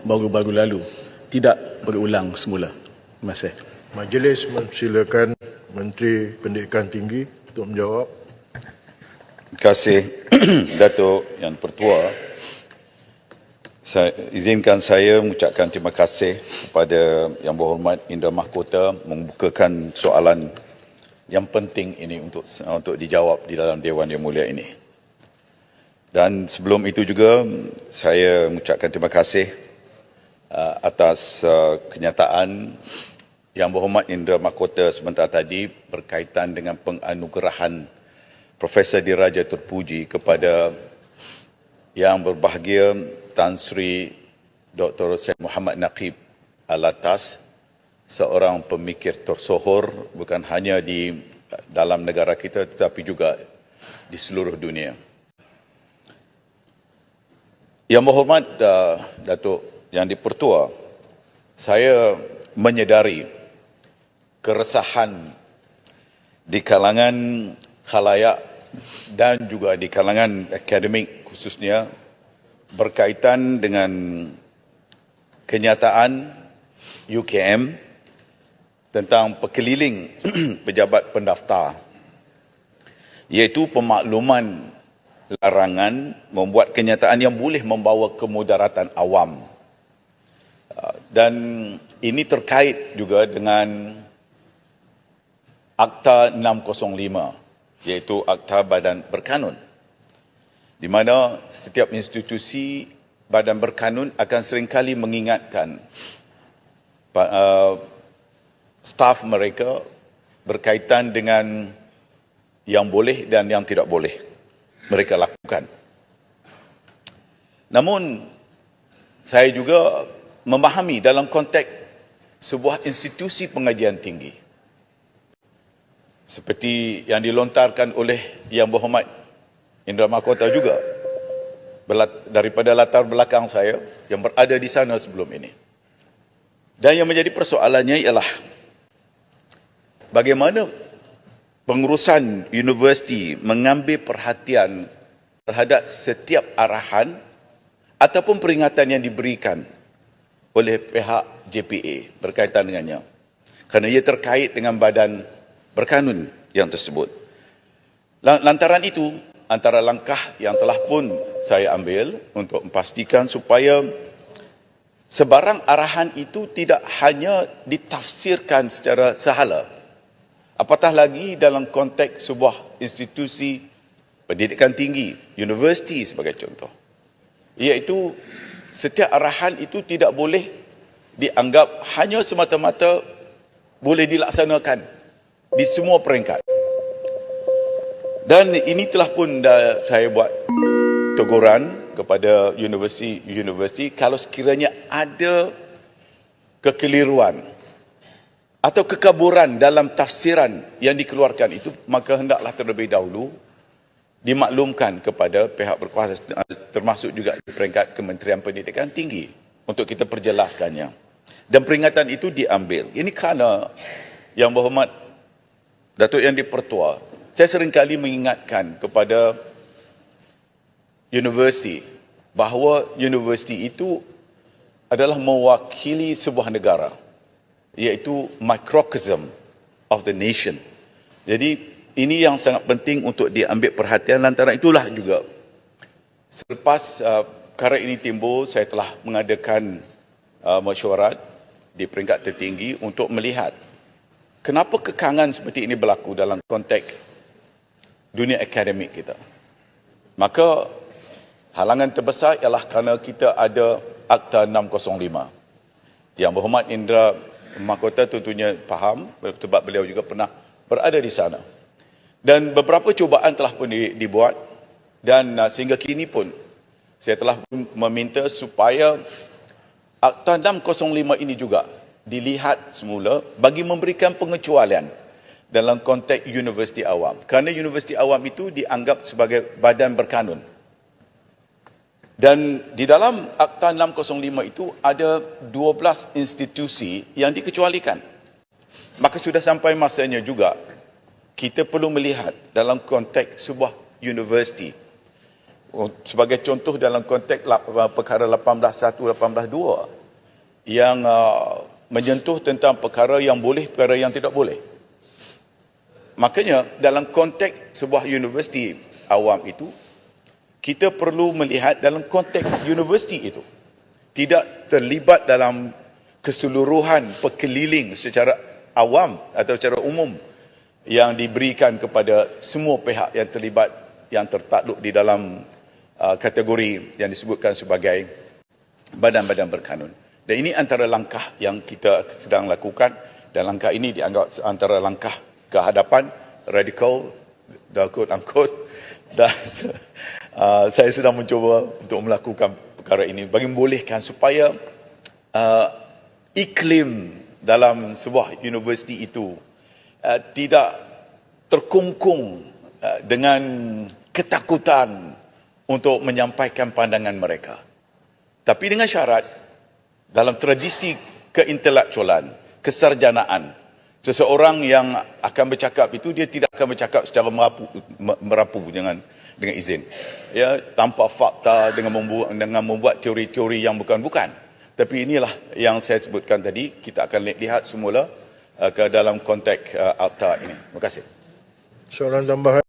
baru-baru lalu tidak berulang semula. Terima kasih. Majlis memsilakan Menteri Pendidikan Tinggi untuk menjawab. Terima kasih Datuk Yang Pertua. Izinkan saya mengucapkan terima kasih kepada Yang Berhormat Indra Mahkota membukakan soalan yang penting ini untuk dijawab di dalam Dewan Yang Mulia ini. Dan sebelum itu juga saya mengucapkan terima kasih atas kenyataan Yang Berhormat Indra Mahkota sebentar tadi berkaitan dengan penganugerahan Profesor Diraja Terpuji kepada Yang Berbahagia Tan Sri Dr. Syed Muhammad Naqib Alatas, seorang pemikir tersohor bukan hanya di dalam negara kita tetapi juga di seluruh dunia. Yang Berhormat Datuk Yang Dipertua, saya menyedari keresahan di kalangan khalayak dan juga di kalangan akademik khususnya berkaitan dengan kenyataan UKM tentang perkeliling pejabat pendaftar, iaitu pemakluman larangan membuat kenyataan yang boleh membawa kemudaratan awam. Dan ini terkait juga dengan Akta 605, iaitu Akta Badan Berkanun, di mana setiap institusi badan berkanun akan seringkali mengingatkan staf mereka berkaitan dengan yang boleh dan yang tidak boleh mereka lakukan. Namun, saya juga memahami dalam konteks sebuah institusi pengajian tinggi, seperti yang dilontarkan oleh Yang Berhormat Indra Mahkota juga, daripada latar belakang saya yang berada di sana sebelum ini. Dan yang menjadi persoalannya ialah bagaimana pengurusan universiti mengambil perhatian terhadap setiap arahan ataupun peringatan yang diberikan oleh pihak JPA berkaitan dengannya, kerana ia terkait dengan badan berkanun yang tersebut. Lantaran itu, antara langkah yang telah pun saya ambil untuk memastikan supaya sebarang arahan itu tidak hanya ditafsirkan secara sahala, apatah lagi dalam konteks sebuah institusi pendidikan tinggi, universiti sebagai contoh, iaitu setiap arahan itu tidak boleh dianggap hanya semata-mata boleh dilaksanakan di semua peringkat. Dan ini telah pun saya buat teguran kepada universiti kalau sekiranya ada kekeliruan atau kekaburan dalam tafsiran yang dikeluarkan itu, maka hendaklah terlebih dahulu dimaklumkan kepada pihak berkuasa, termasuk juga di peringkat Kementerian Pendidikan Tinggi, untuk kita perjelaskannya. Dan peringatan itu diambil. Ini kerana Yang Berhormat Datuk Yang Dipertua, saya seringkali mengingatkan kepada universiti bahawa universiti itu adalah mewakili sebuah negara, iaitu microcosm of the nation. Jadi ini yang sangat penting untuk diambil perhatian. Lantaran itulah juga selepas perkara ini timbul, saya telah mengadakan mesyuarat di peringkat tertinggi untuk melihat kenapa kekangan seperti ini berlaku dalam konteks dunia akademik kita. Maka halangan terbesar ialah kerana kita ada Akta 605. Yang Berhormat Indra Mahkota tentunya faham sebab beliau juga pernah berada di sana. Dan beberapa cubaan telah pun dibuat, dan sehingga kini pun saya telah meminta supaya Akta 605 ini juga dilihat semula bagi memberikan pengecualian dalam konteks universiti awam. Kerana universiti awam itu dianggap sebagai badan berkanun. Dan di dalam Akta 605 itu ada 12 institusi yang dikecualikan. Maka sudah sampai masanya juga kita perlu melihat dalam konteks sebuah universiti Sebagai contoh dalam konteks perkara 18.1, 18.2 yang menyentuh tentang perkara yang boleh, perkara yang tidak boleh. Makanya dalam konteks sebuah universiti awam itu, kita perlu melihat dalam konteks universiti itu. Tidak terlibat dalam keseluruhan perkeliling secara awam atau secara umum yang diberikan kepada semua pihak yang terlibat, yang tertakluk di dalam kategori yang disebutkan sebagai badan-badan berkanun. Dan ini antara langkah yang kita sedang lakukan, dan langkah ini dianggap antara langkah ke hadapan radikal, quote-unquote, dan saya sedang mencuba untuk melakukan perkara ini bagi membolehkan supaya iklim dalam sebuah universiti itu tidak terkungkung dengan ketakutan untuk menyampaikan pandangan mereka. Tapi dengan syarat, dalam tradisi keintelektualan, kesarjanaan, seseorang yang akan bercakap itu, dia tidak akan bercakap secara merapu dengan izin. Ya, tanpa fakta, dengan membuat teori-teori yang bukan-bukan. Tapi inilah yang saya sebutkan tadi, kita akan lihat semula ke dalam konteks akta ini. Terima kasih. Soalan tambahan.